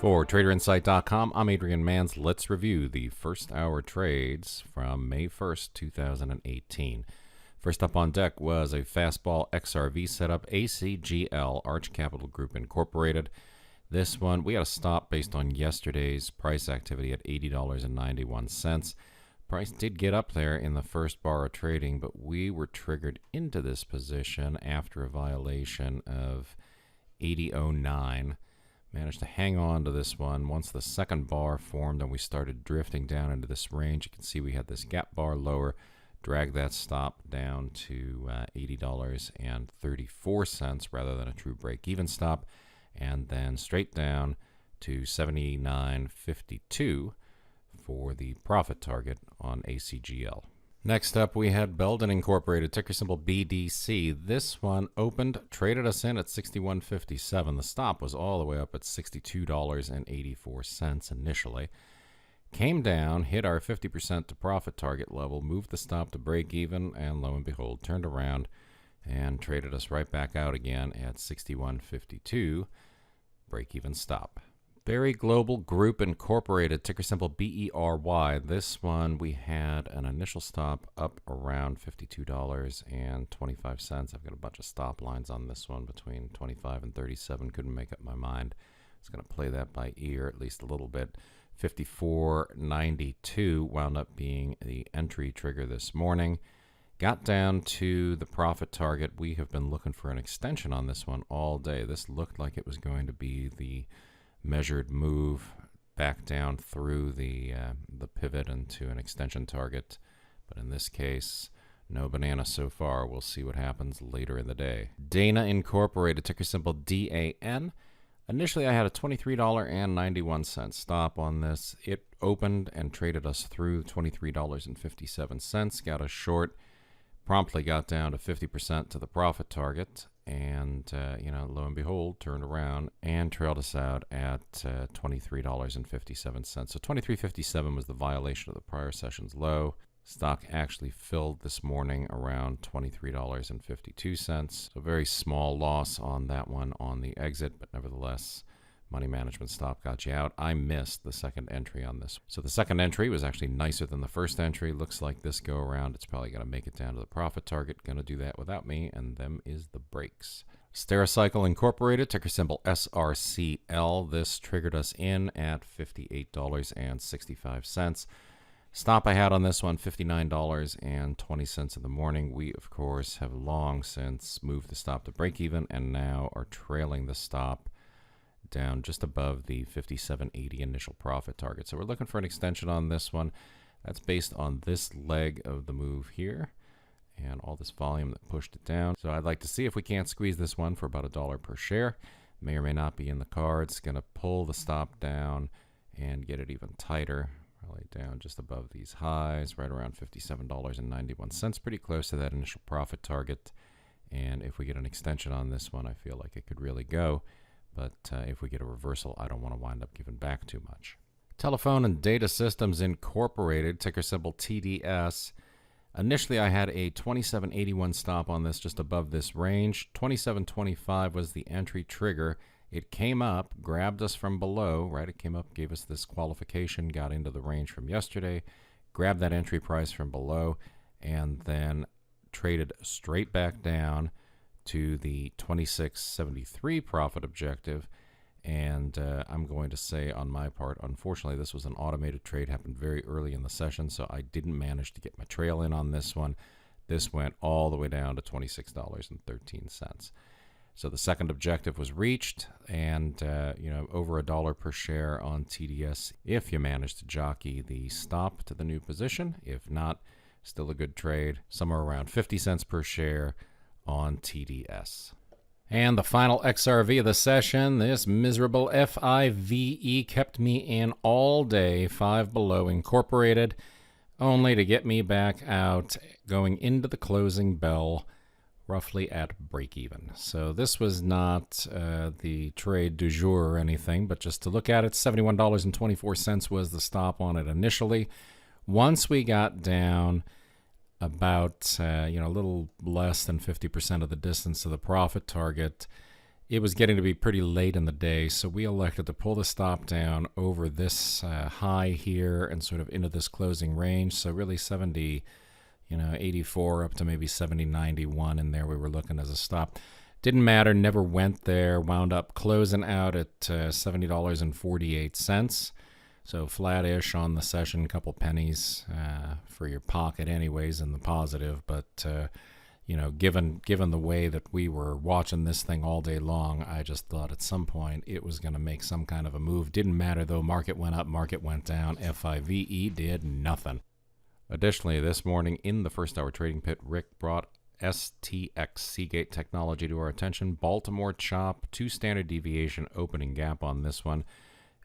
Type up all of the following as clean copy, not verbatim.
For TraderInsight.com, I'm Adrian Mans. Let's review the first hour trades from May 1st, 2018. First up on deck was a fastball XRV setup, ACGL, Arch Capital Group Incorporated. This one, we had a stop based on yesterday's price activity at $80.91. Price did get up there in the first bar of trading, but we were triggered into this position after a violation of 80.09. Managed to hang on to this one. Once the second bar formed and we started drifting down into this range, you can see we had this gap bar lower, drag that stop down to $80.34 rather than a true break-even stop, and then straight down to $79.52 for the profit target on ACGL. Next up, we had Belden Incorporated, ticker symbol BDC. This one opened, traded us in at $61.57. The stop was all the way up at $62.84 initially. Came down, hit our 50% to profit target level, moved the stop to break even, and lo and behold, turned around and traded us right back out again at $61.52, break even stop. Berry Global Group Incorporated, ticker symbol BERY. This one we had an initial stop up around $52.25. I've got a bunch of stop lines on this one between 25 and 37. Couldn't make up my mind. I was going to play that by ear at least a little bit. 54.92 wound up being the entry trigger this morning. Got down to the profit target. We have been looking for an extension on this one all day. This looked like it was going to be the measured move back down through the pivot into an extension target, but in this case, no banana so far. We'll see what happens later in the day. Dana Incorporated, ticker symbol DAN. Initially, I had a $23.91 stop on this. It opened and traded us through $23.57. Got a short, promptly got down to 50% to the profit target. And, lo and behold, turned around and trailed us out at $23.57. So $23.57 was the violation of the prior session's low. Stock actually filled this morning around $23.52. So a very small loss on that one on the exit, but nevertheless, money management stop got you out. I missed the second entry on this. So the second entry was actually nicer than the first entry. Looks like this go around, it's probably going to make it down to the profit target. Going to do that without me, and them is the breaks. Stericycle Incorporated, ticker symbol SRCL. This triggered us in at $58.65. Stop I had on this one, $59.20 in the morning. We, of course, have long since moved the stop to break even and now are trailing the stop down just above the 57.80 initial profit target. So we're looking for an extension on this one. That's based on this leg of the move here and all this volume that pushed it down. So I'd like to see if we can't squeeze this one for about $1 per share. May or may not be in the cards. Going to pull the stop down and get it even tighter, probably down just above these highs, right around $57.91, pretty close to that initial profit target. And if we get an extension on this one, I feel like it could really go. But if we get a reversal, I don't want to wind up giving back too much. Telephone and Data Systems Incorporated, ticker symbol TDS. Initially, I had a 27.81 stop on this just above this range. 27.25 was the entry trigger. It came up, grabbed us from below, right? It came up, gave us this qualification, got into the range from yesterday, grabbed that entry price from below, and then traded straight back down to the 26.73 profit objective. And I'm going to say on my part, unfortunately, this was an automated trade, happened very early in the session, so I didn't manage to get my trail in on this one. This went all the way down to $26.13. So the second objective was reached, and over $1 per share on TDS if you manage to jockey the stop to the new position. If not, still a good trade, somewhere around 50 cents per share on TDS. And the final XRV of the session, this miserable FIVE kept me in all day, Five Below Incorporated, only to get me back out going into the closing bell roughly at break even. So this was not the trade du jour or anything, but just to look at it, $71.24 was the stop on it initially. Once we got down about a little less than 50% of the distance to the profit target, it was getting to be pretty late in the day, so we elected to pull the stop down over this high here and sort of into this closing range. So really 70, 84 up to maybe 70.91 in there we were looking as a stop. Didn't matter, never went there, wound up closing out at $70.48. So flat-ish on the session, couple pennies for your pocket anyways in the positive, but given the way that we were watching this thing all day long, I just thought at some point it was going to make some kind of a move. Didn't matter though, market went up, market went down, FIVE did nothing. Additionally, this morning in the first hour trading pit, Rick brought STX Seagate Technology to our attention. Baltimore chop, 2 standard deviation opening gap on this one.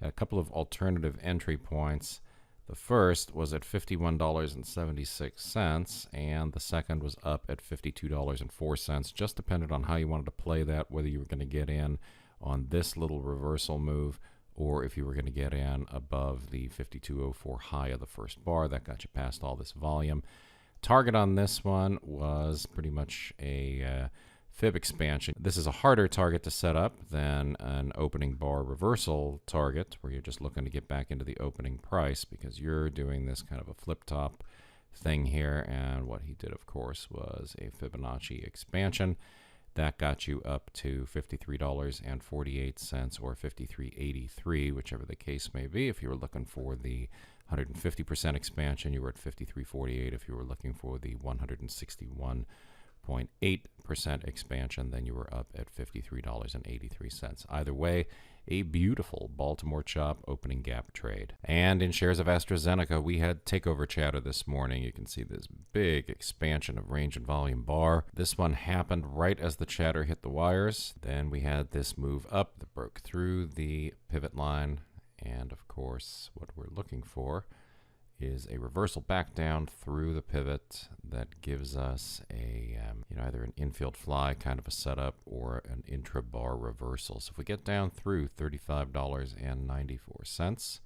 A couple of alternative entry points. The first was at $51.76, and the second was up at $52.04. Just depended on how you wanted to play that, whether you were going to get in on this little reversal move or if you were going to get in above the 52.04 high of the first bar. That got you past all this volume. Target on this one was pretty much a fib expansion. This is a harder target to set up than an opening bar reversal target where you're just looking to get back into the opening price because you're doing this kind of a flip top thing here, and what he did of course was a Fibonacci expansion. That got you up to $53.48 or $53.83, whichever the case may be. If you were looking for the 150% expansion, you were at $53.48. If you were looking for the 161.8% expansion, then you were up at $53.83. Either way, a beautiful Baltimore chop opening gap trade. And in shares of AstraZeneca, we had takeover chatter this morning. You can see this big expansion of range and volume bar. This one happened right as the chatter hit the wires. Then we had this move up that broke through the pivot line. And of course, what we're looking for is a reversal back down through the pivot that gives us a either an infield fly kind of a setup or an intra-bar reversal. So if we get down through $35.94,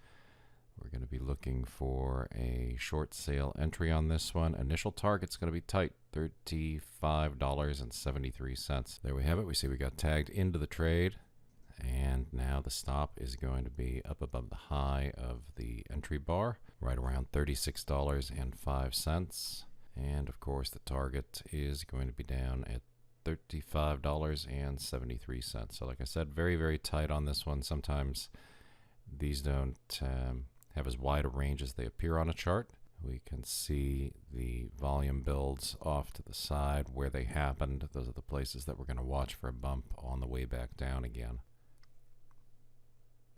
we're going to be looking for a short sale entry on this one. Initial target's going to be tight, $35.73. There we have it. We see we got tagged into the trade. And now the stop is going to be up above the high of the entry bar, right around $36.05. And of course, the target is going to be down at $35.73. So like I said, very, very tight on this one. Sometimes these don't have as wide a range as they appear on a chart. We can see the volume builds off to the side where they happened. Those are the places that we're going to watch for a bump on the way back down again.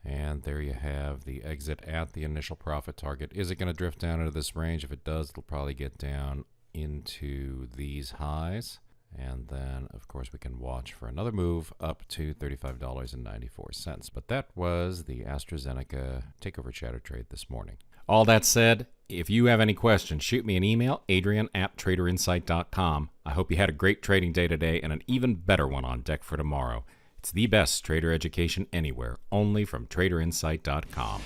And there you have the exit at the initial profit target. Is it going to drift down into this range? If it does, it'll probably get down into these highs. And then, of course, we can watch for another move up to $35.94. But that was the AstraZeneca takeover chatter trade this morning. All that said, if you have any questions, shoot me an email, adrian@traderinsight.com. I hope you had a great trading day today and an even better one on deck for tomorrow. It's the best trader education anywhere, only from traderinsight.com.